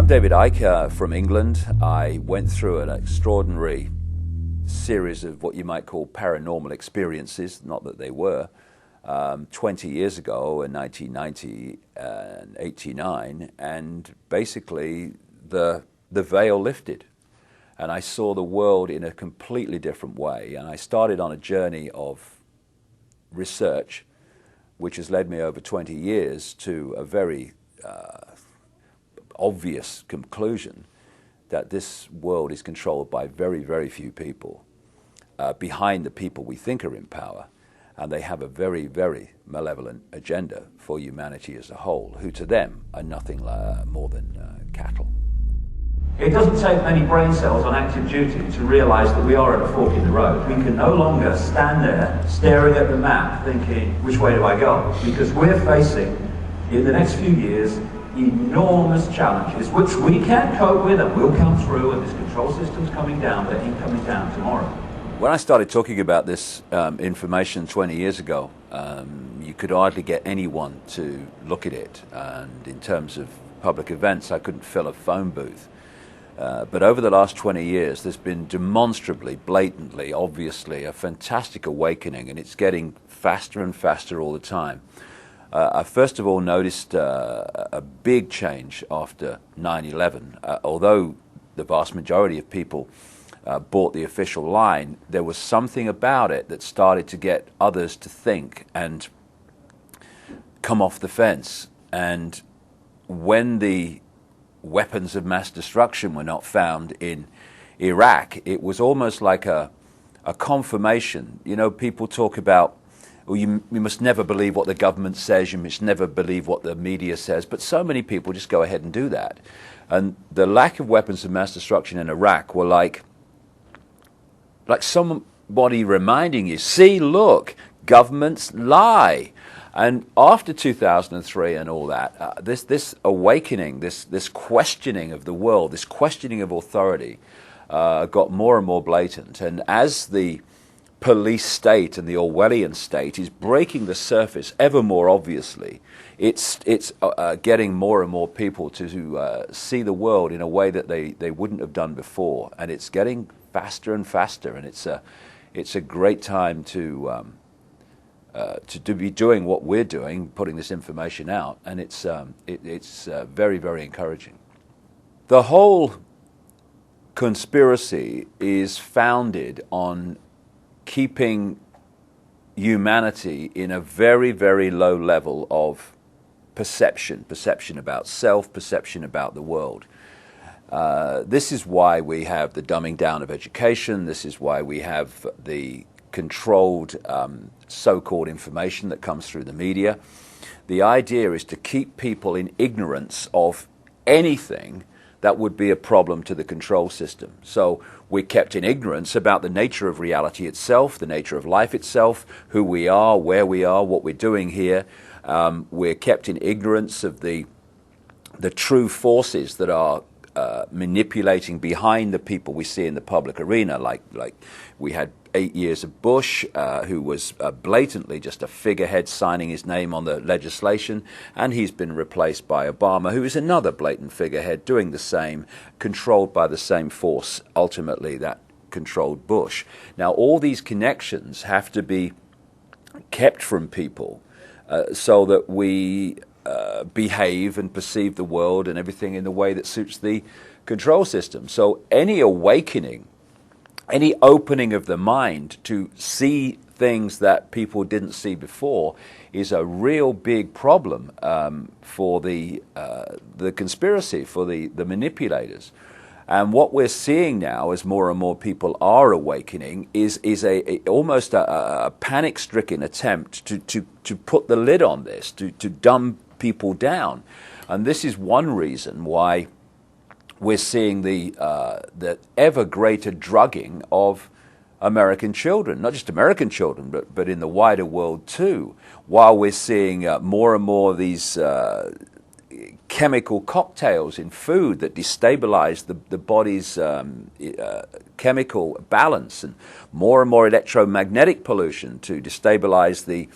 I'm David Icke from England. I went through an extraordinary series of what you might call paranormal experiences, not that they were, 20 years ago in 1990 and 89, and basically the veil lifted. And I saw the world in a completely different way. And I started on a journey of research, which has led me over 20 years to a very obvious conclusion that this world is controlled by very, very few people behind the people we think are in power. And they have a very, very malevolent agenda for humanity as a whole, who to them are nothing more than cattle. It doesn't take many brain cells on active duty to realise that we are at a fork in the road. We can no longer stand there staring at the map thinking, which way do I go? Because we're facing, in the next few years, enormous challenges which we can cope with and will come through, and this control system's coming down, but it ain't coming down tomorrow. When I started talking about this information 20 years ago, you could hardly get anyone to look at it. And in terms of public events, I couldn't fill a phone booth. But over the last 20 years, there's been demonstrably, blatantly, obviously, a fantastic awakening, and it's getting faster and faster all the time. I first of all noticed a big change after 9/11. Although the vast majority of people bought the official line, there was something about it that started to get others to think and come off the fence. And when the weapons of mass destruction were not found in Iraq, it was almost like a confirmation. You know, people talk about, well, you must never believe what the government says, you must never believe what the media says, but so many people just go ahead and do that. And the lack of weapons of mass destruction in Iraq were like somebody reminding you, see, look, governments lie. And after 2003 and all that, this awakening, this questioning of the world, this questioning of authority got more and more blatant. And as the police state and the Orwellian state is breaking the surface ever more obviously, it's getting more and more people to see the world in a way that they wouldn't have done before. And it's getting faster and faster, and it's a great time to be doing what we're doing, putting this information out, and it's very, very encouraging. The whole conspiracy is founded on keeping humanity in a very, very low level of perception about self, perception about the world. This is why we have the dumbing down of education. This is why we have the controlled so-called information that comes through the media. The idea is to keep people in ignorance of anything that would be a problem to the control system. So we're kept in ignorance about the nature of reality itself, the nature of life itself, who we are, where we are, what we're doing here. We're kept in ignorance of the true forces that are manipulating behind the people we see in the public arena, like we had 8 years of Bush, who was blatantly just a figurehead signing his name on the legislation, and he's been replaced by Obama, who is another blatant figurehead doing the same, controlled by the same force, ultimately, that controlled Bush. Now, all these connections have to be kept from people so that we behave and perceive the world and everything in the way that suits the control system. So any awakening, any opening of the mind to see things that people didn't see before is a real big problem for the conspiracy, for the manipulators. And what we're seeing now, as more and more people are awakening, is almost a panic-stricken attempt to put the lid on this, to dumb people down. And this is one reason why we're seeing the ever greater drugging of American children, not just American children, but in the wider world too, while we're seeing more and more of these chemical cocktails in food that destabilize the body's chemical balance, and more electromagnetic pollution to destabilize the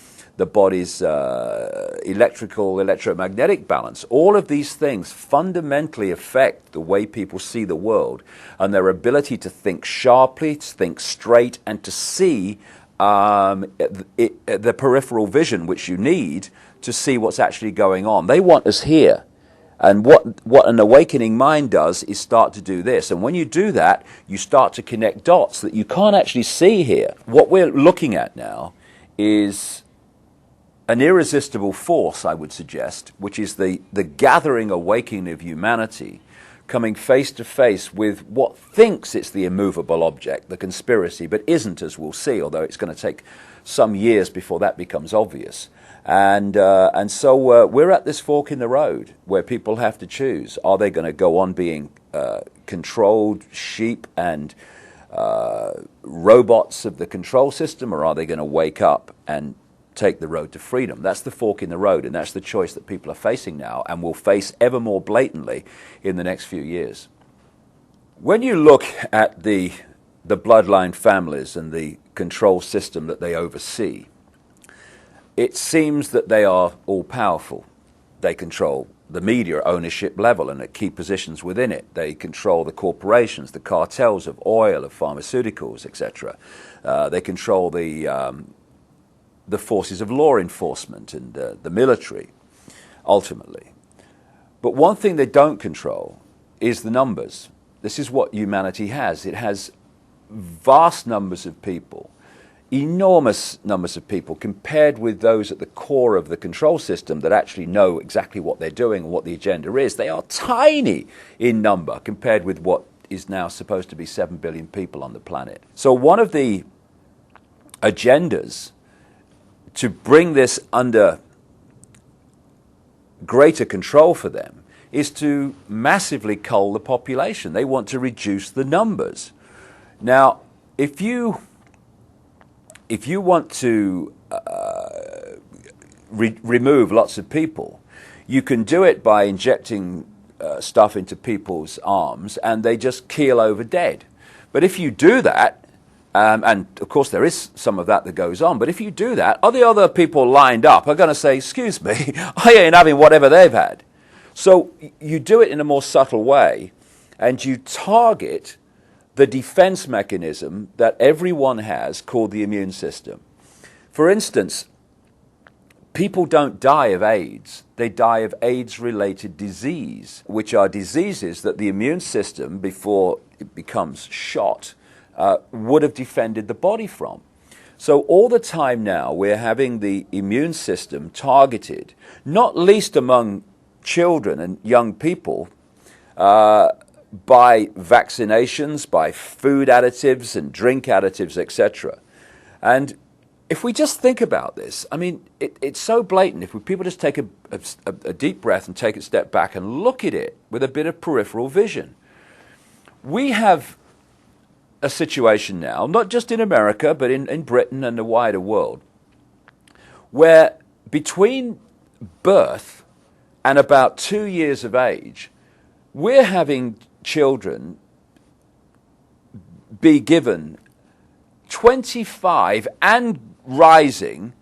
the body's electromagnetic balance. All of these things fundamentally affect the way people see the world and their ability to think sharply, to think straight, and to see the peripheral vision which you need to see what's actually going on. They want us here. And what an awakening mind does is start to do this. And when you do that, you start to connect dots that you can't actually see here. What we're looking at now is an irresistible force, I would suggest, which is the gathering awakening of humanity coming face to face with what thinks it's the immovable object, the conspiracy, but isn't, as we'll see, although it's going to take some years before that becomes obvious. And so we're at this fork in the road where people have to choose. Are they going to go on being controlled sheep and robots of the control system, or are they going to wake up and take the road to freedom? That's the fork in the road, and that's the choice that people are facing now and will face ever more blatantly in the next few years. When you look at the bloodline families and the control system that they oversee, it seems that they are all-powerful. They control the media ownership level and at key positions within it. They control the corporations, the cartels of oil, of pharmaceuticals, etc. They control the forces of law enforcement and the military, ultimately. But one thing they don't control is the numbers. This is what humanity has. It has vast numbers of people, enormous numbers of people compared with those at the core of the control system that actually know exactly what they're doing and what the agenda is. They are tiny in number compared with what is now supposed to be 7 billion people on the planet. So one of the agendas to bring this under greater control for them is to massively cull the population. They want to reduce the numbers. Now, if you want to remove lots of people, you can do it by injecting stuff into people's arms and they just keel over dead. But if you do that, and of course there is some of that goes on, but if you do that, the other people lined up are going to say, excuse me, I ain't having whatever they've had. So you do it in a more subtle way, and you target the defense mechanism that everyone has called the immune system. For instance, people don't die of AIDS. They die of AIDS-related disease, which are diseases that the immune system, before it becomes shot, would have defended the body from. So all the time now we're having the immune system targeted, not least among children and young people, by vaccinations, by food additives and drink additives, etc. And if we just think about this, I mean, it's so blatant. If people just take a deep breath and take a step back and look at it with a bit of peripheral vision, we have a situation now, not just in America, but in Britain and the wider world, where between birth and about 2 years of age, we're having children be given 25 and rising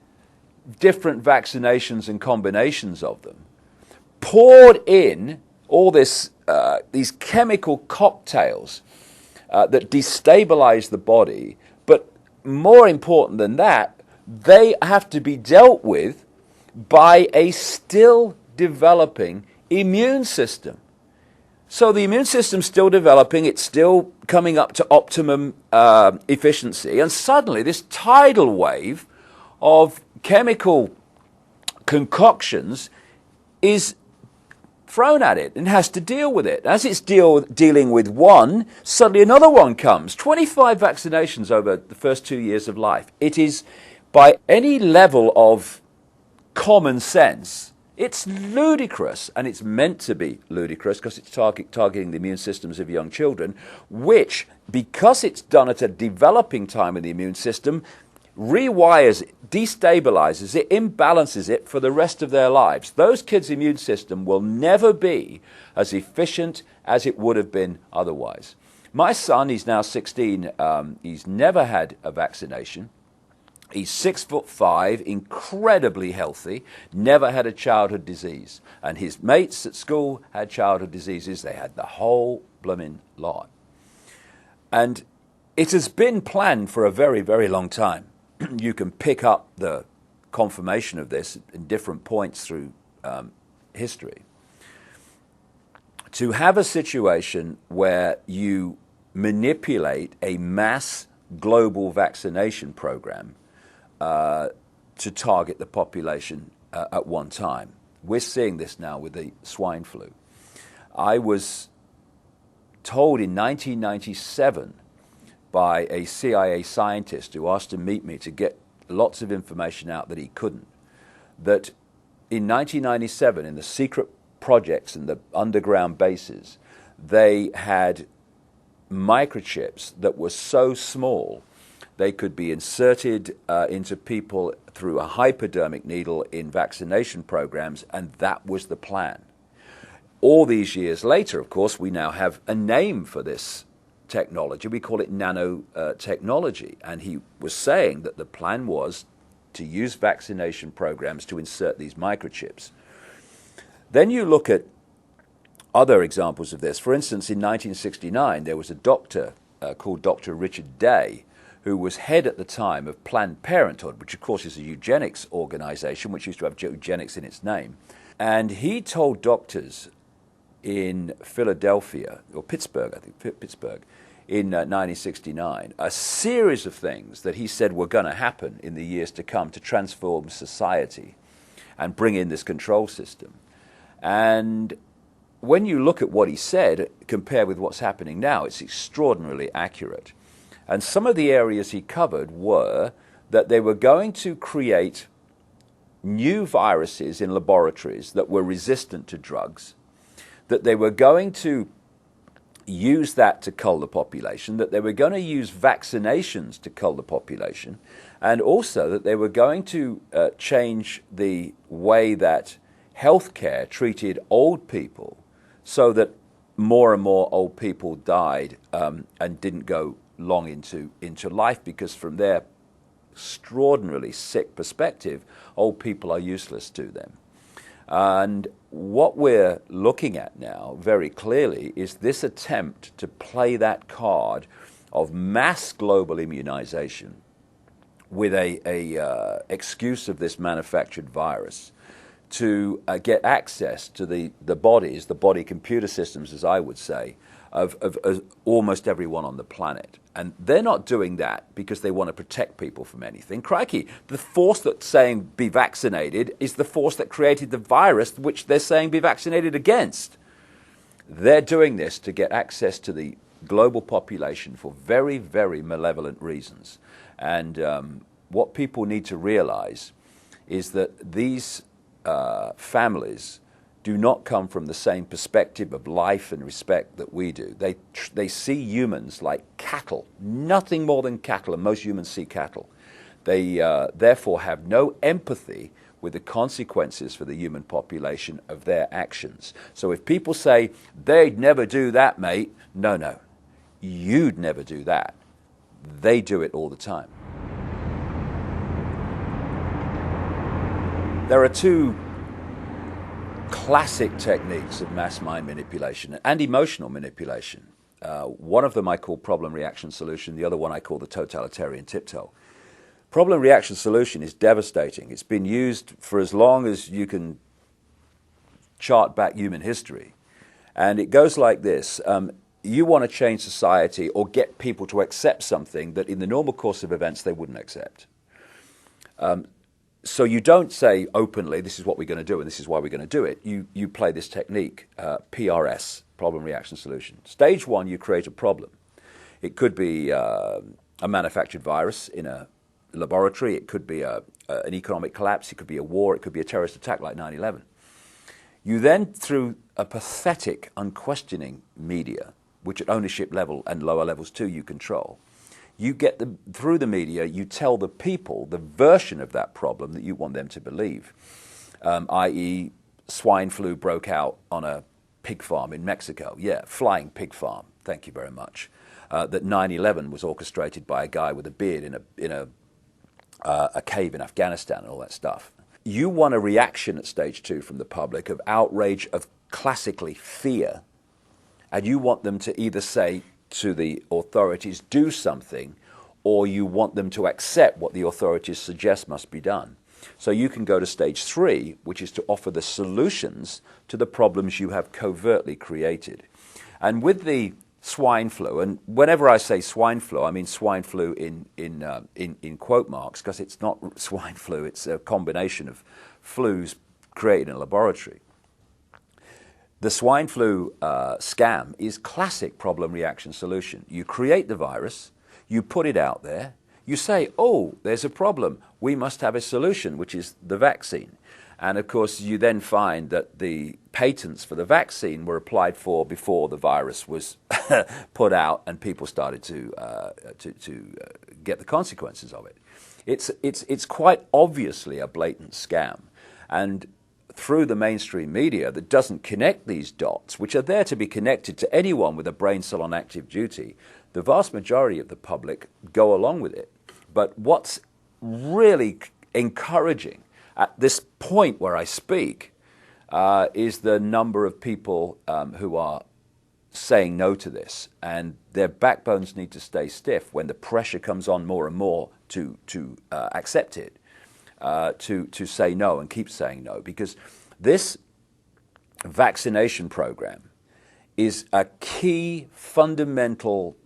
different vaccinations and combinations of them, poured in all this these chemical cocktails that destabilize the body, but more important than that, they have to be dealt with by a still developing immune system. So the immune system's still developing, it's still coming up to optimum efficiency, and suddenly this tidal wave of chemical concoctions is thrown at it and has to deal with it. As it's dealing with one, suddenly another one comes. 25 vaccinations over the first 2 years of life. It is, by any level of common sense, it's ludicrous, and it's meant to be ludicrous because it's targeting the immune systems of young children, which, because it's done at a developing time in the immune system, rewires it, destabilizes it, imbalances it for the rest of their lives. Those kids' immune system will never be as efficient as it would have been otherwise. My son, he's now 16, he's never had a vaccination. He's 6'5", incredibly healthy, never had a childhood disease. And his mates at school had childhood diseases. They had the whole blooming lot. And it has been planned for a very, very long time. You can pick up the confirmation of this in different points through history. To have a situation where you manipulate a mass global vaccination program to target the population at one time. We're seeing this now with the swine flu. I was told in 1997 by a CIA scientist who asked to meet me to get lots of information out that he couldn't, that in 1997, in the secret projects and the underground bases, they had microchips that were so small they could be inserted into people through a hypodermic needle in vaccination programs, and that was the plan. All these years later, of course, we now have a name for this technology. We call it nanotechnology. And he was saying that the plan was to use vaccination programs to insert these microchips. Then you look at other examples of this. For instance, in 1969, there was a doctor called Dr. Richard Day, who was head at the time of Planned Parenthood, which of course is a eugenics organization, which used to have eugenics in its name. And he told doctors in Philadelphia, or Pittsburgh, I think, Pittsburgh, in 1969, a series of things that he said were going to happen in the years to come to transform society and bring in this control system. And when you look at what he said, compared with what's happening now, it's extraordinarily accurate. And some of the areas he covered were that they were going to create new viruses in laboratories that were resistant to drugs, that they were going to use that to cull the population, that they were going to use vaccinations to cull the population, and also that they were going to change the way that healthcare treated old people so that more and more old people died and didn't go long into life, because from their extraordinarily sick perspective, old people are useless to them. And what we're looking at now very clearly is this attempt to play that card of mass global immunization with a excuse of this manufactured virus to get access to the bodies, the body computer systems, as I would say, of almost everyone on the planet. And they're not doing that because they want to protect people from anything. Crikey, the force that's saying be vaccinated is the force that created the virus which they're saying be vaccinated against. They're doing this to get access to the global population for very, very malevolent reasons. And what people need to realize is that these families do not come from the same perspective of life and respect that we do. They see humans like cattle, nothing more than cattle, and most humans see cattle. They therefore have no empathy with the consequences for the human population of their actions. So if people say, they'd never do that, mate, no, you'd never do that. They do it all the time. There are two classic techniques of mass mind manipulation and emotional manipulation. One of them I call problem, reaction, solution. The other one I call the totalitarian tiptoe. Problem, reaction, solution is devastating. It's been used for as long as you can chart back human history. And it goes like this. You want to change society or get people to accept something that in the normal course of events they wouldn't accept. So you don't say openly, this is what we're going to do and this is why we're going to do it. You play this technique, PRS, problem, reaction, solution. Stage one, you create a problem. It could be a manufactured virus in a laboratory. It could be an economic collapse. It could be a war. It could be a terrorist attack like 9/11. You then, through a pathetic, unquestioning media, which at ownership level and lower levels too you control, you get through the media, you tell the people the version of that problem that you want them to believe, i.e. swine flu broke out on a pig farm in Mexico. Yeah, flying pig farm. Thank you very much. That 9/11 was orchestrated by a guy with a beard in a cave in Afghanistan and all that stuff. You want a reaction at stage 2 from the public of outrage, of classically fear, and you want them to either say to the authorities, do something, or you want them to accept what the authorities suggest must be done. So you can go to stage 3, which is to offer the solutions to the problems you have covertly created. And with the swine flu, and whenever I say swine flu, I mean swine flu in quote marks, because it's not swine flu, it's a combination of flus created in a laboratory. The swine flu scam is classic problem reaction solution. You create the virus, you put it out there, you say, oh, there's a problem, we must have a solution, which is the vaccine. And of course, you then find that the patents for the vaccine were applied for before the virus was put out, and people started to get the consequences of it. It's quite obviously a blatant scam, and through the mainstream media that doesn't connect these dots, which are there to be connected to anyone with a brain cell on active duty, the vast majority of the public go along with it. But what's really encouraging at this point where I speak is the number of people who are saying no to this, and their backbones need to stay stiff when the pressure comes on more and more to accept it, to say no and keep saying no, because this vaccination program is a key fundamental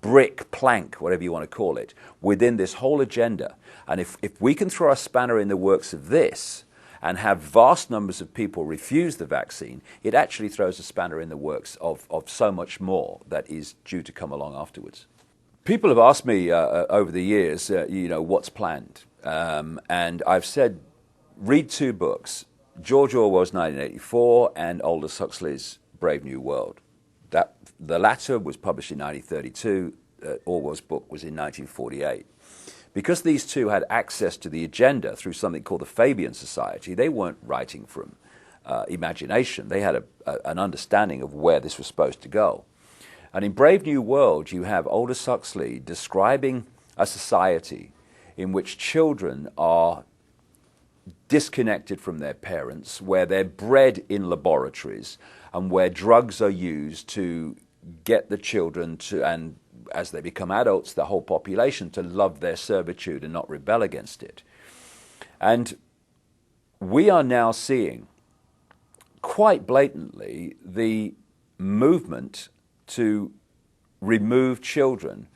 brick, plank, whatever you want to call it, within this whole agenda. And if we can throw a spanner in the works of this and have vast numbers of people refuse the vaccine, it actually throws a spanner in the works of so much more that is due to come along afterwards. People have asked me over the years, what's planned? And I've said, read 2 books, George Orwell's 1984 and Aldous Huxley's Brave New World. The latter was published in 1932. Orwell's book was in 1948. Because these two had access to the agenda through something called the Fabian Society, they weren't writing from imagination. They had an understanding of where this was supposed to go. And in Brave New World, you have Aldous Huxley describing a society in which children are disconnected from their parents, where they're bred in laboratories, and where drugs are used to get the children to, and as they become adults, the whole population, to love their servitude and not rebel against it. And we are now seeing quite blatantly the movement to remove children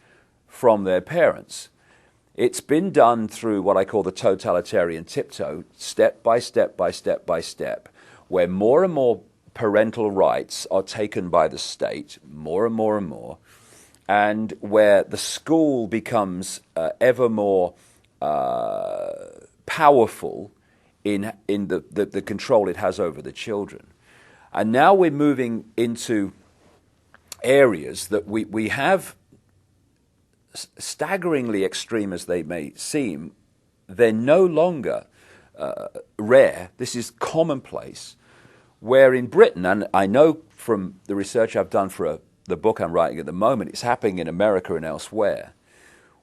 from their parents. It's been done through what I call the totalitarian tiptoe, step by step by step by step, where more and more parental rights are taken by the state, more and more and more, and where the school becomes ever more powerful in the control it has over the children. And now we're moving into areas that we have, staggeringly extreme as they may seem, they're no longer rare. This is commonplace. Where in Britain, and I know from the research I've done for the book I'm writing at the moment, it's happening in America and elsewhere,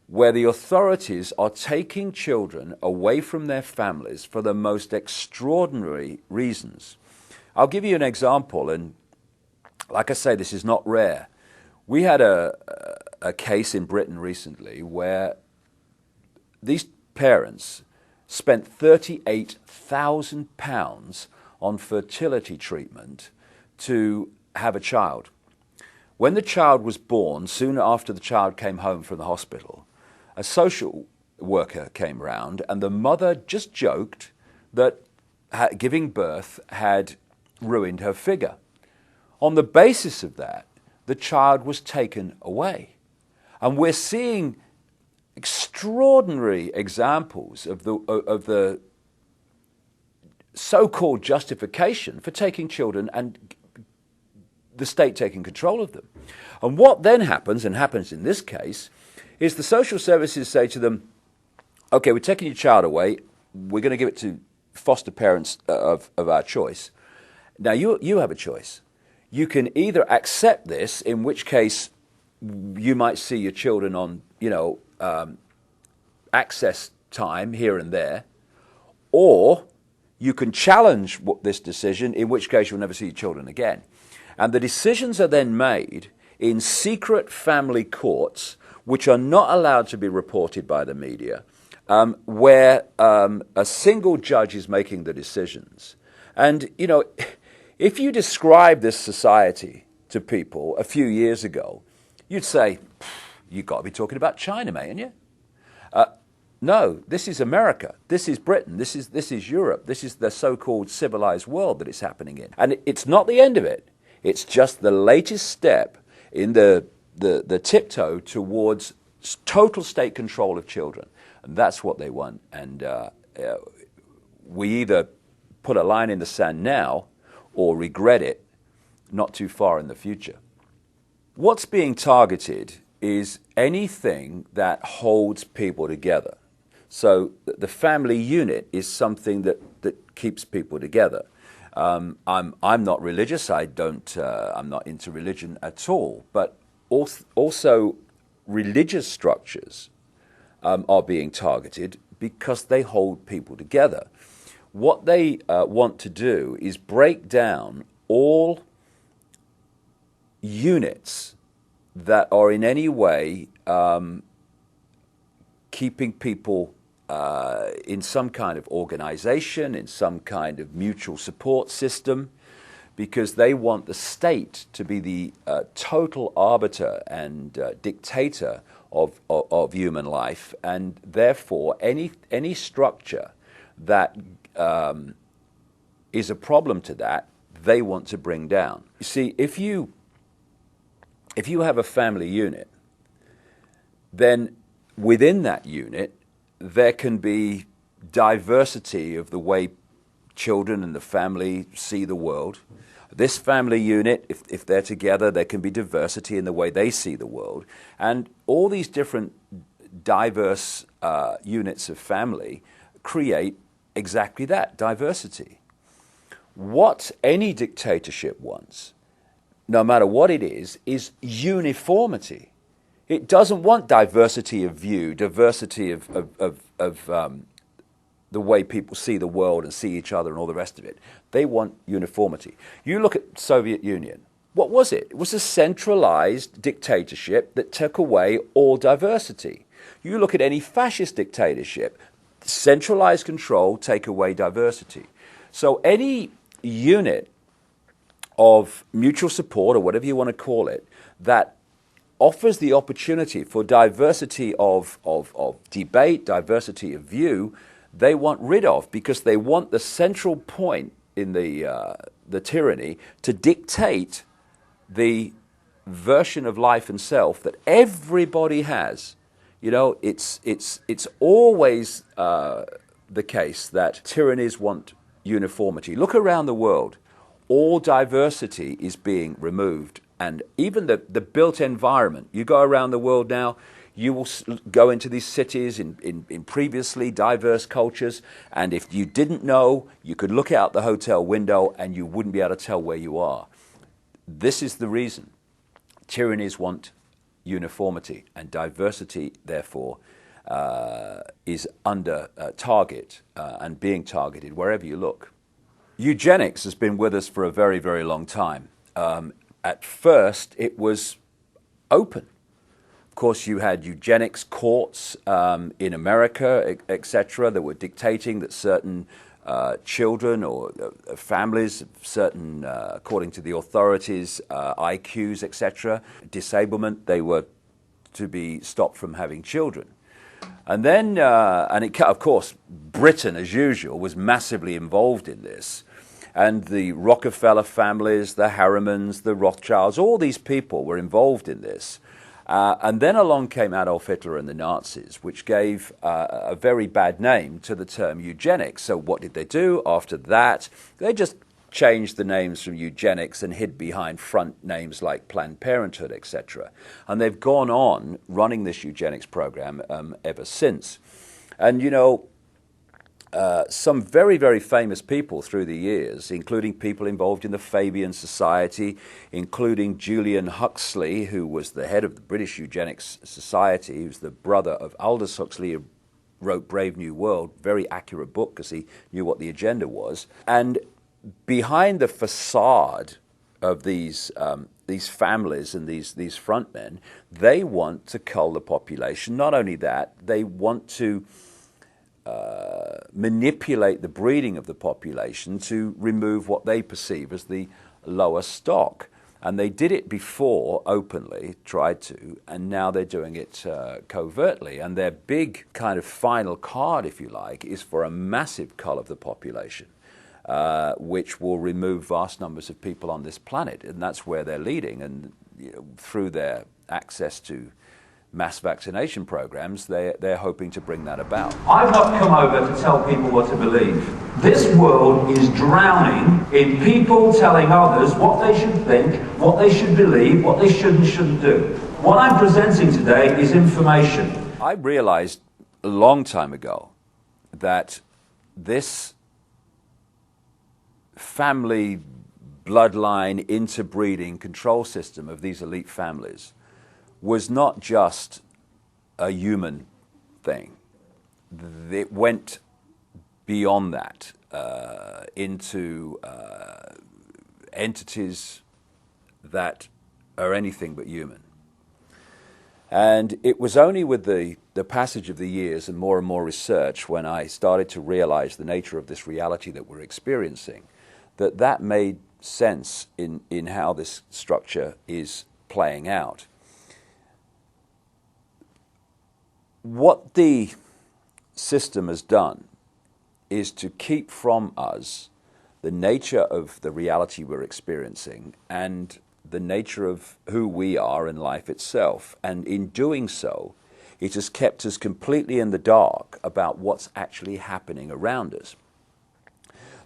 where the authorities are taking children away from their families for the most extraordinary reasons. I'll give you an example, and like I say, this is not rare. We had a case in Britain recently where these parents spent £38,000 on fertility treatment to have a child. When the child was born, soon after the child came home from the hospital, a social worker came round, and the mother just joked that giving birth had ruined her figure. On the basis of that, the child was taken away. And we're seeing extraordinary examples of the so-called justification for taking children and the state taking control of them. And what then happens, and happens in this case, is the social services say to them, okay, we're taking your child away, we're going to give it to foster parents of our choice. Now you have a choice. You can either accept this, in which case you might see your children on, access time here and there, or you can challenge this decision, in which case you'll never see your children again. And the decisions are then made in secret family courts, which are not allowed to be reported by the media, where a single judge is making the decisions. And, you know, if you describe this society to people a few years ago, you'd say, you've got to be talking about China, mate, ain't you? No, this is America. This is Britain. This is Europe. This is the so-called civilized world that it's happening in. And it's not the end of it. It's just the latest step in the tiptoe towards total state control of children. And that's what they want. And we either put a line in the sand now or regret it not too far in the future. What's being targeted is anything that holds people together. So the family unit is something that keeps people together. I'm not religious. I'm not into religion at all. But also religious structures are being targeted because they hold people together. What they want to do is break down all units that are in any way keeping people in some kind of organization, in some kind of mutual support system, because they want the state to be the total arbiter and dictator of human life, and therefore any structure that is a problem to that, they want to bring down. You see, if you have a family unit, then within that unit, there can be diversity of the way children and the family see the world. This family unit, if they're together, there can be diversity in the way they see the world. And all these different diverse units of family create exactly that, diversity. What any dictatorship wants, no matter what it is uniformity. It doesn't want diversity of view, diversity of the way people see the world and see each other and all the rest of it. They want uniformity. You look at Soviet Union. What was it? It was a centralized dictatorship that took away all diversity. You look at any fascist dictatorship, centralized control, take away diversity. So any unit of mutual support, or whatever you want to call it, that offers the opportunity for diversity of debate, diversity of view, they want rid of, because they want the central point in the tyranny to dictate the version of life and self that everybody has. You know, it's always the case that tyrannies want uniformity. Look around the world. All diversity is being removed. And even the built environment, you go around the world now, you will go into these cities in previously diverse cultures, and if you didn't know, you could look out the hotel window and you wouldn't be able to tell where you are. This is the reason. Tyrannies want uniformity, and diversity, therefore, is under target and being targeted wherever you look. Eugenics has been with us for a very, very long time. At first, it was open. Of course, you had eugenics courts in America, etc., that were dictating that certain children or families, certain, according to the authorities, IQs, etc., disablement, they were to be stopped from having children. And then, of course, Britain, as usual, was massively involved in this. And the Rockefeller families, the Harrimans, the Rothschilds, all these people were involved in this. And then along came Adolf Hitler and the Nazis, which gave a very bad name to the term eugenics. So what did they do after that? They just changed the names from eugenics and hid behind front names like Planned Parenthood, etc. And they've gone on running this eugenics program ever since. And, you know, some very, very famous people through the years, including people involved in the Fabian Society, including Julian Huxley, who was the head of the British Eugenics Society, who's the brother of Aldous Huxley, who wrote Brave New World, very accurate book because he knew what the agenda was. And behind the facade of these families and these frontmen, they want to cull the population. Not only that, they want to manipulate the breeding of the population to remove what they perceive as the lower stock. And they did it before openly, tried to, and now they're doing it covertly. And their big kind of final card, if you like, is for a massive cull of the population, which will remove vast numbers of people on this planet. And that's where they're leading. And through their access to mass vaccination programs, they're hoping to bring that about. I've not come over to tell people what to believe. This world is drowning in people telling others what they should think, what they should believe, what they should and shouldn't do. What I'm presenting today is information. I realized a long time ago that this family bloodline interbreeding control system of these elite families was not just a human thing. It went beyond that into entities that are anything but human. And it was only with the passage of the years and more research when I started to realize the nature of this reality that we're experiencing that made sense in how this structure is playing out. What the system has done is to keep from us the nature of the reality we're experiencing and the nature of who we are in life itself. And in doing so, it has kept us completely in the dark about what's actually happening around us.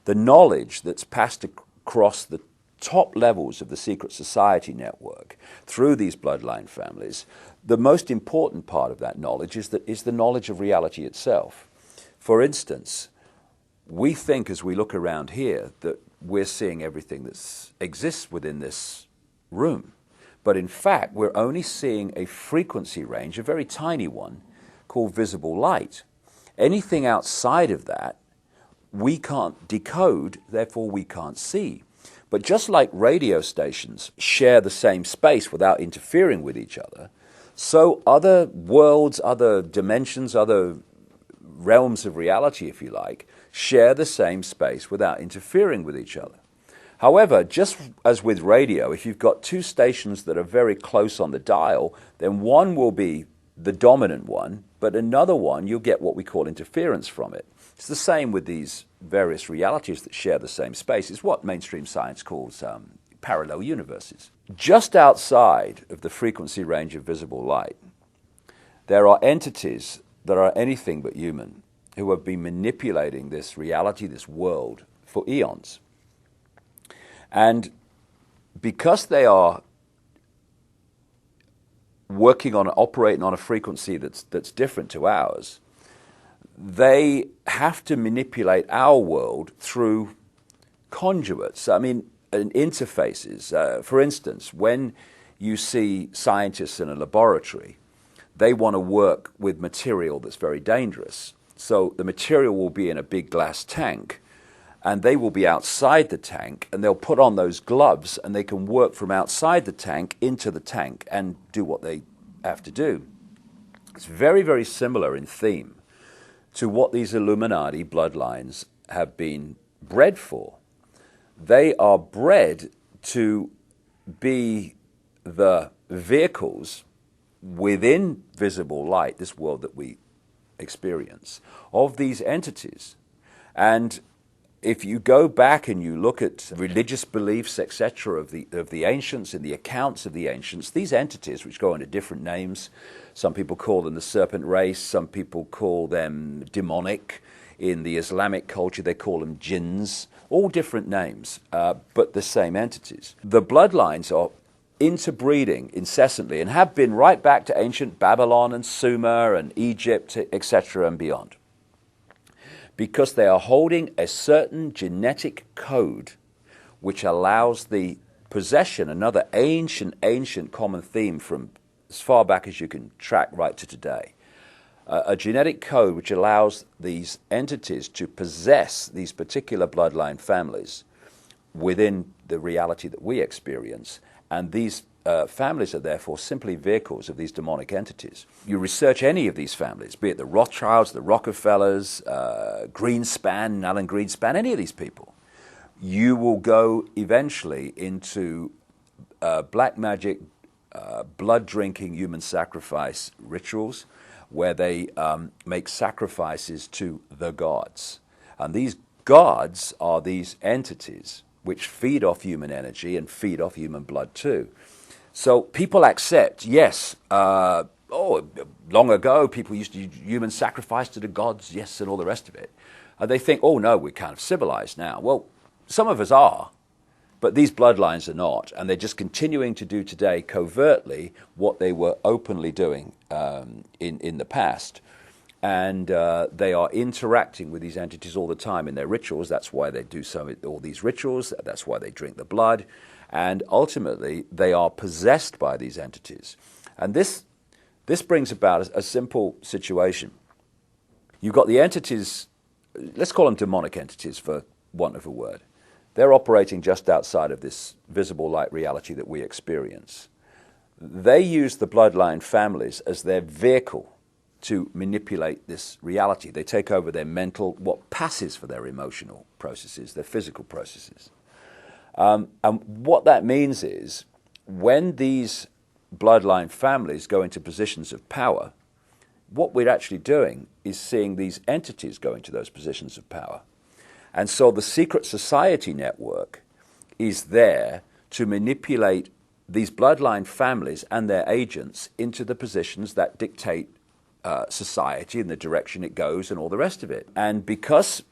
The knowledge that's passed across the top levels of the secret society network through these bloodline families, the most important part of that knowledge is the knowledge of reality itself. For instance, we think as we look around here that we're seeing everything that exists within this room. But in fact, we're only seeing a frequency range, a very tiny one, called visible light. Anything outside of that, we can't decode, therefore we can't see. But just like radio stations share the same space without interfering with each other, so other worlds, other dimensions, other realms of reality, if you like, share the same space without interfering with each other. However, just as with radio, if you've got two stations that are very close on the dial, then one will be the dominant one, but another one, you'll get what we call interference from it. It's the same with these various realities that share the same space. It's what mainstream science calls parallel universes. Just outside of the frequency range of visible light, there are entities that are anything but human who have been manipulating this reality, this world, for eons. And because they are working on, operating on a frequency that's different to ours, they have to manipulate our world through conduits. I mean, interfaces. For instance, when you see scientists in a laboratory, they want to work with material that's very dangerous. So the material will be in a big glass tank, and they will be outside the tank, and they'll put on those gloves, and they can work from outside the tank into the tank and do what they have to do. It's very, very similar in theme to what these Illuminati bloodlines have been bred for. They are bred to be the vehicles within visible light, this world that we experience, of these entities. And if you go back and you look at religious beliefs, etc., of the ancients and the accounts of the ancients, these entities, which go under different names, some people call them the serpent race, some people call them demonic. In the Islamic culture, they call them jinns, all different names, but the same entities. The bloodlines are interbreeding incessantly and have been right back to ancient Babylon and Sumer and Egypt, etc., and beyond, because they are holding a certain genetic code which allows the possession, another ancient common theme from as far back as you can track right to today, a genetic code which allows these entities to possess these particular bloodline families within the reality that we experience, and these families are therefore simply vehicles of these demonic entities. You research any of these families, be it the Rothschilds, the Rockefellers, Greenspan, Alan Greenspan, any of these people, you will go eventually into black magic, blood-drinking human sacrifice rituals where they make sacrifices to the gods. And these gods are these entities which feed off human energy and feed off human blood too. So people accept, yes, long ago people used to use human sacrifice to the gods, yes, and all the rest of it. And they think, oh no, we're kind of civilized now. Well, some of us are, but these bloodlines are not, and they're just continuing to do today covertly what they were openly doing in the past. And they are interacting with these entities all the time in their rituals. That's why they do all these rituals. That's why they drink the blood. And ultimately, they are possessed by these entities. And this brings about a simple situation. You've got the entities, let's call them demonic entities for want of a word. They're operating just outside of this visible light reality that we experience. They use the bloodline families as their vehicle to manipulate this reality. They take over their mental, what passes for their emotional processes, their physical processes. And what that means is when these bloodline families go into positions of power, what we're actually doing is seeing these entities go into those positions of power. And so the secret society network is there to manipulate these bloodline families and their agents into the positions that dictate society and the direction it goes and all the rest of it. And because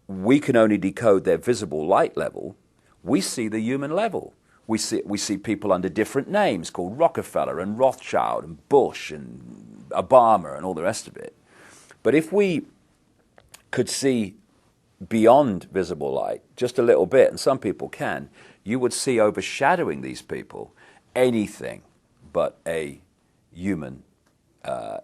we can only decode their visible light level, we see the human level. We see people under different names called Rockefeller and Rothschild and Bush and Obama and all the rest of it. But if we could see beyond visible light just a little bit, and some people can, you would see overshadowing these people anything but a human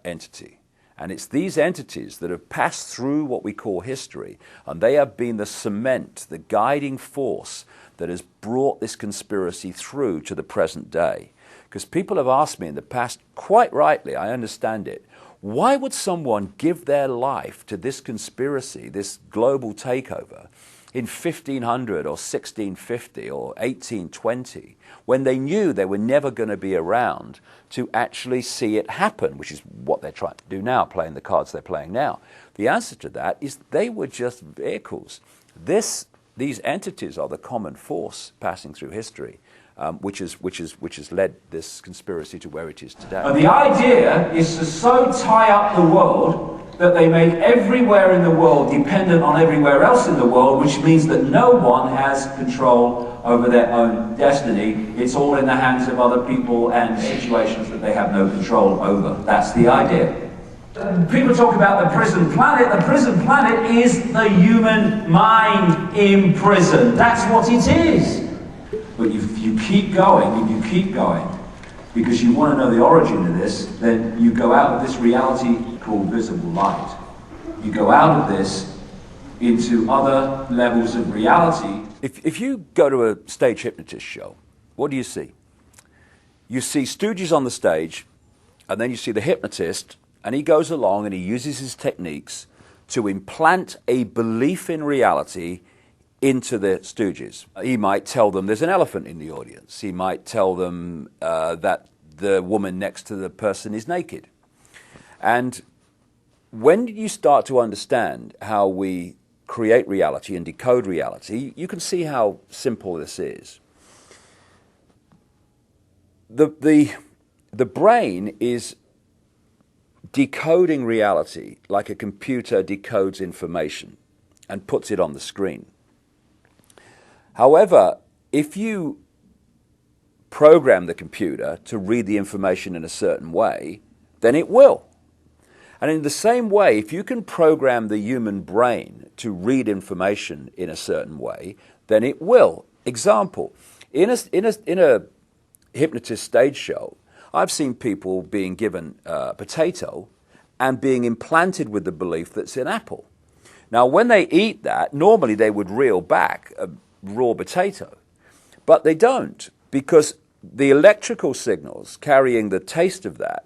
entity. And it's these entities that have passed through what we call history, and they have been the cement, the guiding force that has brought this conspiracy through to the present day. Because people have asked me in the past, quite rightly, I understand it, why would someone give their life to this conspiracy, this global takeover, in 1500 or 1650 or 1820, when they knew they were never going to be around to actually see it happen, which is what they're trying to do now, playing the cards they're playing now? The answer to that is they were just vehicles. These entities are the common force passing through history, which has led this conspiracy to where it is today. And the idea is to so tie up the world that they make everywhere in the world dependent on everywhere else in the world, which means that no one has control over their own destiny. It's all in the hands of other people and situations that they have no control over. That's the idea. People talk about the prison planet. The prison planet is the human mind in prison. That's what it is. But if you keep going, because you want to know the origin of this, then you go out of this reality called visible light. You go out of this into other levels of reality. If you go to a stage hypnotist show, what do you see? You see stooges on the stage, and then you see the hypnotist, and he goes along and he uses his techniques to implant a belief in reality into the stooges. He might tell them there's an elephant in the audience. He might tell them that the woman next to the person is naked. And when you start to understand how we create reality and decode reality, you can see how simple this is. The brain is decoding reality like a computer decodes information and puts it on the screen. However, if you program the computer to read the information in a certain way, then it will. And in the same way, if you can program the human brain to read information in a certain way, then it will. Example, in a hypnotist stage show, I've seen people being given a potato and being implanted with the belief that it's an apple. Now, when they eat that, normally they would reel back a raw potato, but they don't, because the electrical signals carrying the taste of that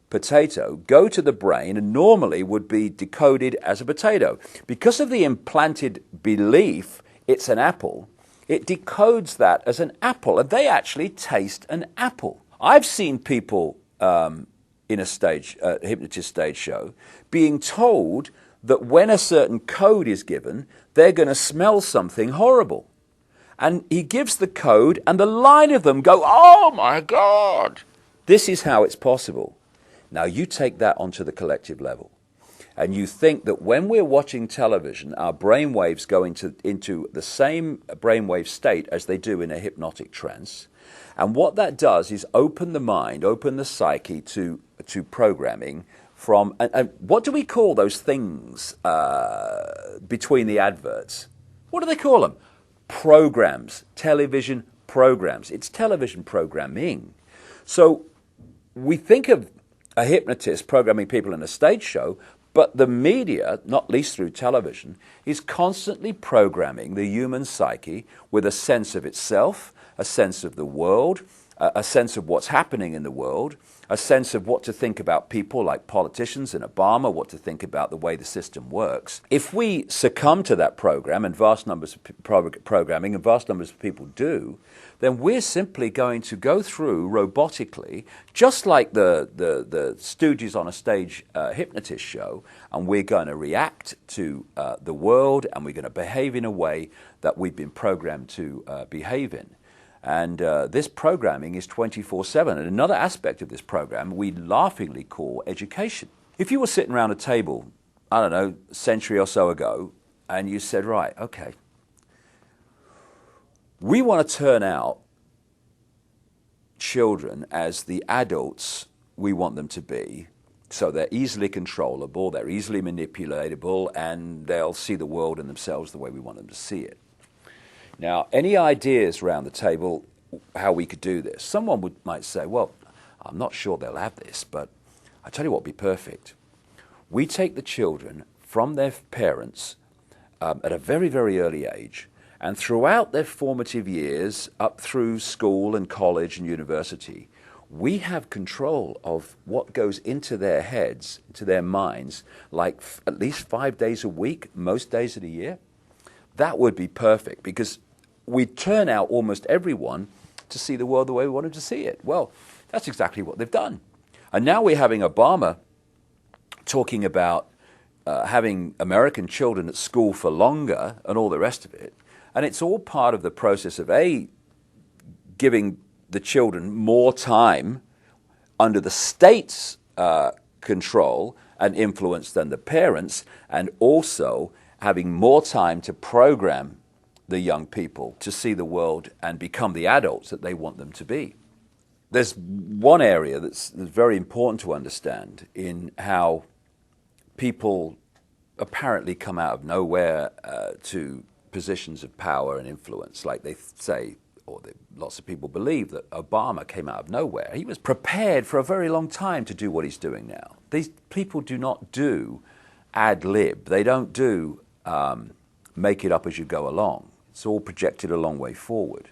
potato go to the brain and normally would be decoded as a potato. Because of the implanted belief it's an apple, it decodes that as an apple, and they actually taste an apple. I've seen people in a hypnotist stage show being told that when a certain code is given, they're going to smell something horrible. And he gives the code, and the line of them go, "Oh my God!" This is how it's possible. Now you take that onto the collective level, and you think that when we're watching television, our brainwaves go into the same brainwave state as they do in a hypnotic trance. And what that does is open the mind, open the psyche to programming from, and what do we call those things between the adverts? What do they call them? Programs, television programs. It's television programming. So we think of a hypnotist programming people in a stage show, but the media, not least through television, is constantly programming the human psyche with a sense of itself, a sense of the world, a sense of what's happening in the world, a sense of what to think about people like politicians and Obama, what to think about the way the system works. If we succumb to that program, and vast numbers of programming, and vast numbers of people do, then we're simply going to go through robotically, just like the Stooges on a stage hypnotist show, and we're going to react to the world, and we're going to behave in a way that we've been programmed to behave in. And this programming is 24/7. And another aspect of this program we laughingly call education. If you were sitting around a table, I don't know, a century or so ago, and you said, right, okay, we want to turn out children as the adults we want them to be, so they're easily controllable, they're easily manipulatable, and they'll see the world and themselves the way we want them to see it. Now, any ideas around the table how we could do this? Someone might say, well, I'm not sure they'll have this, but I tell you what would be perfect. We take the children from their parents at a very, very early age, and throughout their formative years, up through school and college and university, we have control of what goes into their heads, into their minds, like at least 5 days a week, most days of the year. That would be perfect, because we turn out almost everyone to see the world the way we want them to see it. Well, that's exactly what they've done. And now we're having Obama talking about having American children at school for longer and all the rest of it. And it's all part of the process of, giving the children more time under the state's control and influence than the parents, and also having more time to program the young people to see the world and become the adults that they want them to be. There's one area that's very important to understand in how people apparently come out of nowhere to positions of power and influence. Like they say, or lots of people believe, that Obama came out of nowhere. He was prepared for a very long time to do what he's doing now. These people do not do ad lib. They don't do make it up as you go along. It's all projected a long way forward.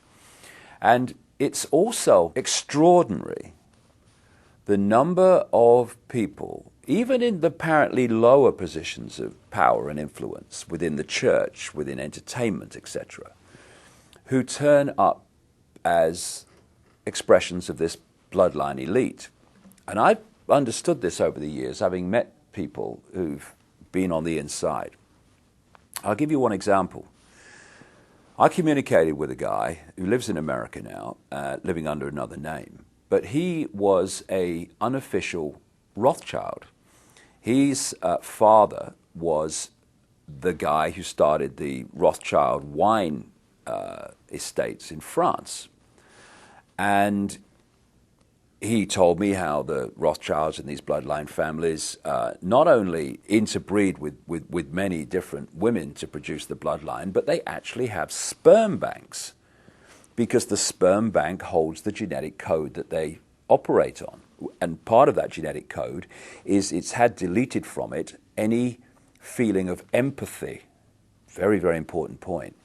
And it's also extraordinary the number of people, even in the apparently lower positions of power and influence within the church, within entertainment, etc., who turn up as expressions of this bloodline elite. And I've understood this over the years, having met people who've been on the inside. I'll give you one example. I communicated with a guy who lives in America now, living under another name, but he was an unofficial Rothschild. His father was the guy who started the Rothschild wine estates in France. And he told me how the Rothschilds and these bloodline families not only interbreed with many different women to produce the bloodline, but they actually have sperm banks, because the sperm bank holds the genetic code that they operate on. And part of that genetic code is it's had deleted from it any feeling of empathy. Very, very important point.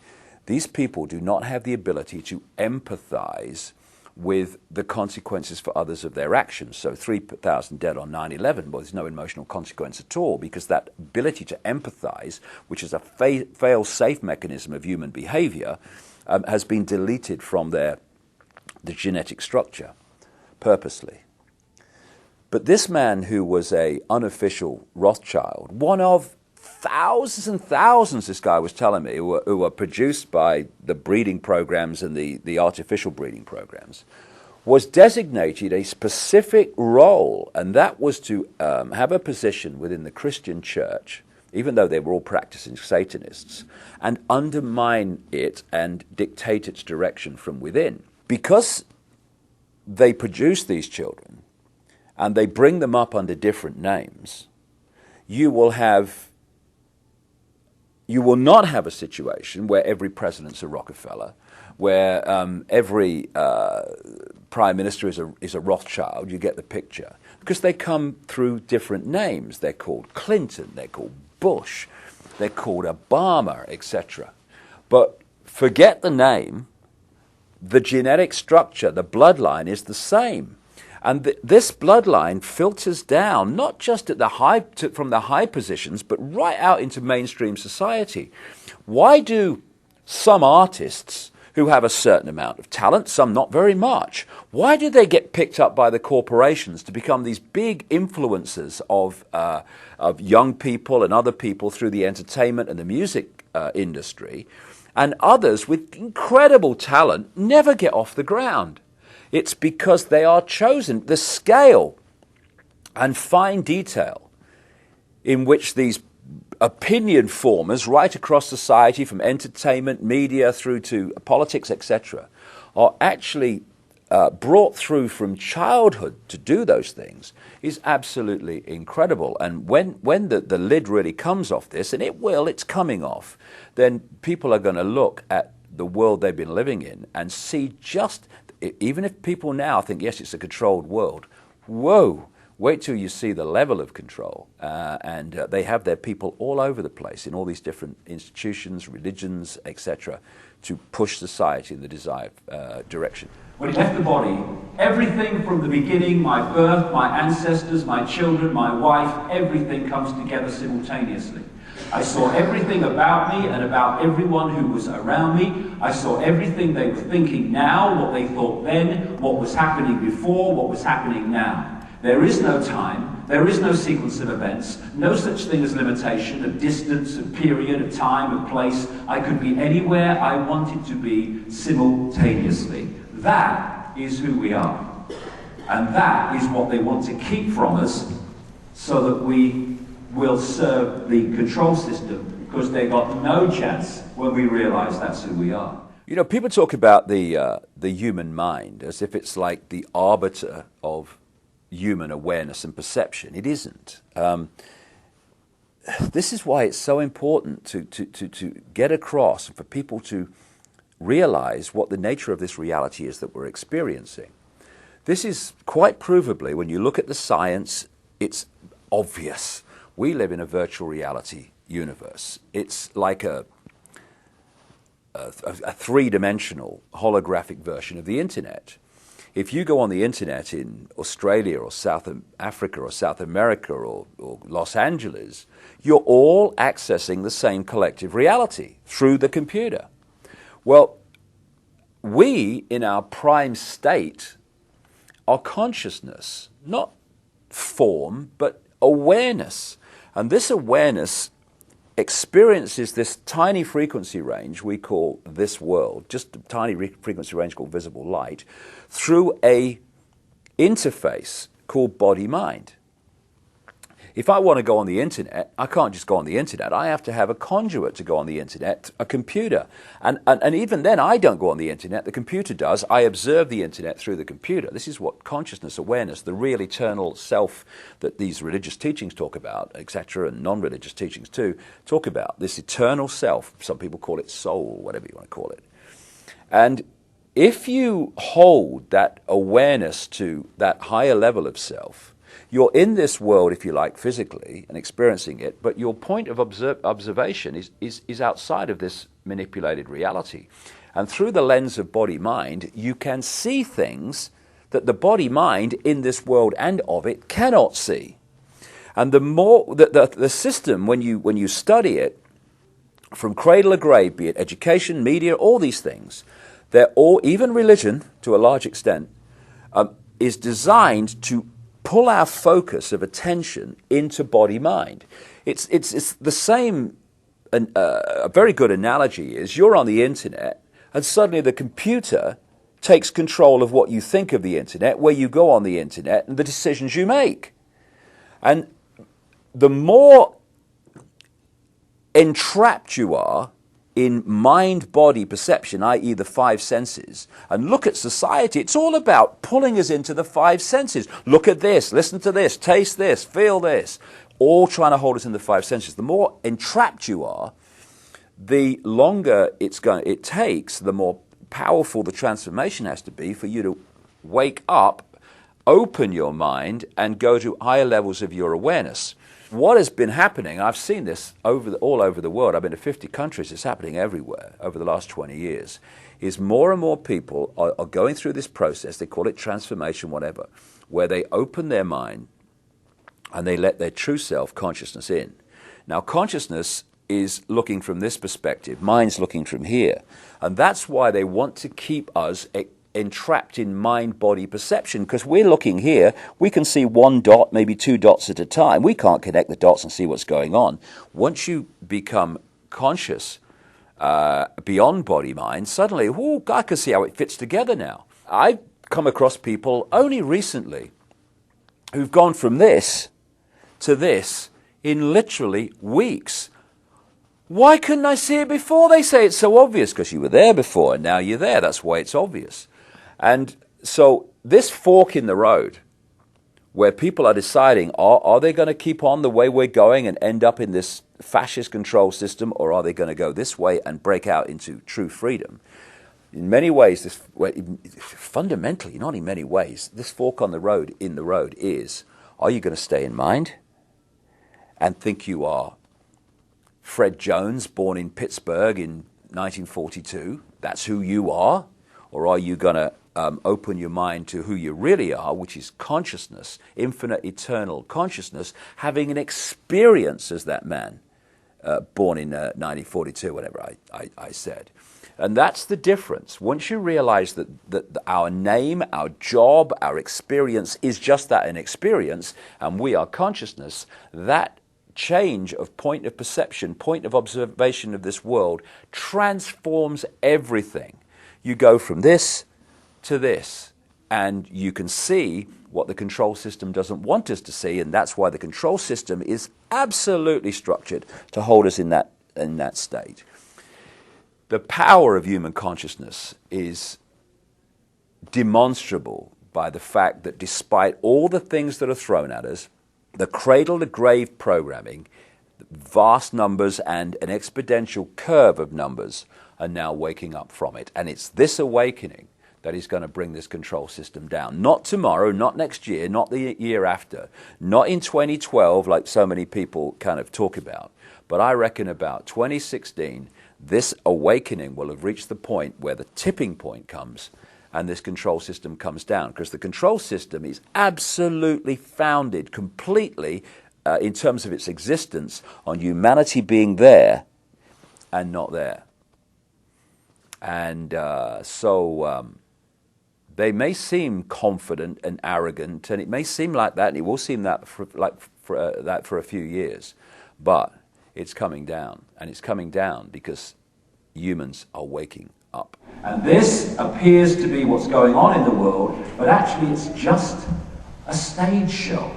These people do not have the ability to empathize with the consequences for others of their actions. So 3,000 dead on 9/11, well, there's no emotional consequence at all, because that ability to empathize, which is a fail-safe mechanism of human behavior, has been deleted from the genetic structure purposely. But this man, who was an unofficial Rothschild, one of thousands and thousands, this guy was telling me, who were produced by the breeding programs and the artificial breeding programs, was designated a specific role, and that was to have a position within the Christian church, even though they were all practicing Satanists, and undermine it and dictate its direction from within. Because they produce these children, and they bring them up under different names, you will not have a situation where every president's a Rockefeller, where every prime minister is a Rothschild. You get the picture. Because they come through different names. They're called Clinton, they're called Bush, they're called Obama, etc. But forget the name, the genetic structure, the bloodline is the same. And this bloodline filters down, not just at from the high positions, but right out into mainstream society. Why do some artists who have a certain amount of talent, some not very much, why do they get picked up by the corporations to become these big influencers of young people and other people through the entertainment and the music industry, and others with incredible talent never get off the ground? It's because they are chosen. The scale and fine detail in which these opinion formers right across society, from entertainment, media, through to politics, etc., are actually brought through from childhood to do those things is absolutely incredible. And when the lid really comes off this, and it's coming off, then people are going to look at the world they've been living in and see just... Even if people now think, yes, it's a controlled world, whoa, wait till you see the level of control. And they have their people all over the place in all these different institutions, religions, etc., to push society in the desired direction. When he left the body, everything from the beginning, my birth, my ancestors, my children, my wife, everything comes together simultaneously. I saw everything about me and about everyone who was around me. I saw everything they were thinking now, what they thought then, what was happening before, what was happening now. There is no time, there is no sequence of events, no such thing as limitation of distance, of period, of time, of place. I could be anywhere I wanted to be simultaneously. That is who we are. And that is what they want to keep from us, so that we will serve the control system, because they got no chance when we realize that's who we are. You know, people talk about the human mind as if it's like the arbiter of human awareness and perception. It isn't. This is why it's so important to get across, and for people to realize what the nature of this reality is that we're experiencing. This is quite provably, when you look at the science, it's obvious. We live in a virtual reality universe. It's like a three-dimensional holographic version of the internet. If you go on the internet in Australia or South Africa or South America or Los Angeles, you're all accessing the same collective reality through the computer. Well, we, in our prime state, are consciousness, not form, but awareness. And this awareness experiences this tiny frequency range we call this world, just a tiny frequency range called visible light, through a interface called body-mind. If I want to go on the internet, I can't just go on the internet. I have to have a conduit to go on the internet, a computer. And even then, I don't go on the internet. The computer does. I observe the internet through the computer. This is what consciousness, awareness, the real eternal self that these religious teachings talk about, etc., and non-religious teachings too, talk about. This eternal self, some people call it soul, whatever you want to call it. And if you hold that awareness to that higher level of self, you're in this world, if you like, physically and experiencing it, but your point of observation is outside of this manipulated reality. And through the lens of body-mind, you can see things that the body-mind in this world and of it cannot see. And the more the system, when you study it, from cradle to grave, be it education, media, all these things, they're all, even religion to a large extent, is designed to pull our focus of attention into body-mind. It's the same. A very good analogy is you're on the internet, and suddenly the computer takes control of what you think of the internet, where you go on the internet, and the decisions you make. And the more entrapped you are in mind-body perception, i.e. the five senses, and look at society, it's all about pulling us into the five senses. Look at this, listen to this, taste this, feel this, all trying to hold us in the five senses. The more entrapped you are, the longer it takes, the more powerful the transformation has to be for you to wake up, open your mind, and go to higher levels of your awareness. What has been happening, I've seen this all over the world, I've been to 50 countries, it's happening everywhere over the last 20 years, is more and more people are going through this process, they call it transformation, whatever, where they open their mind and they let their true self consciousness in. Now, consciousness is looking from this perspective, mind's looking from here, and that's why they want to keep us entrapped in mind-body perception, because we're looking here, we can see one dot, maybe two dots at a time. We can't connect the dots and see what's going on. Once you become conscious beyond body-mind, suddenly, I can see how it fits together now. I've come across people only recently who've gone from this to this in literally weeks. Why couldn't I see it before? They say it's so obvious because you were there before and now you're there. That's why it's obvious. And so this fork in the road where people are deciding, are they going to keep on the way we're going and end up in this fascist control system, or are they going to go this way and break out into true freedom? In many ways, fundamentally, not in many ways, this fork in the road is, are you going to stay in mind and think you are Fred Jones, born in Pittsburgh in 1942, that's who you are? Or are you going to open your mind to who you really are, which is consciousness, infinite, eternal consciousness, having an experience as that man born in 1942, whatever I said. And that's the difference. Once you realize that our name, our job, our experience is just that, an experience, and we are consciousness, that change of point of perception, point of observation of this world transforms everything. You go from this to this, and you can see what the control system doesn't want us to see, and that's why the control system is absolutely structured to hold us in that state. The power of human consciousness is demonstrable by the fact that despite all the things that are thrown at us, the cradle-to-grave programming, vast numbers and an exponential curve of numbers are now waking up from it. And it's this awakening that is going to bring this control system down. Not tomorrow, not next year, not the year after, not in 2012 like so many people kind of talk about. But I reckon about 2016, this awakening will have reached the point where the tipping point comes and this control system comes down, because the control system is absolutely founded completely in terms of its existence on humanity being there and not there. And so they may seem confident and arrogant, and it may seem like that, and it will seem that for a few years, but it's coming down, and it's coming down because humans are waking up. And this appears to be what's going on in the world, but actually it's just a stage show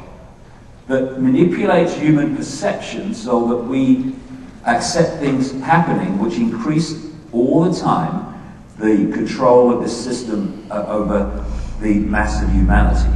that manipulates human perception so that we accept things happening which increase all the time the control of this system over the mass of humanity.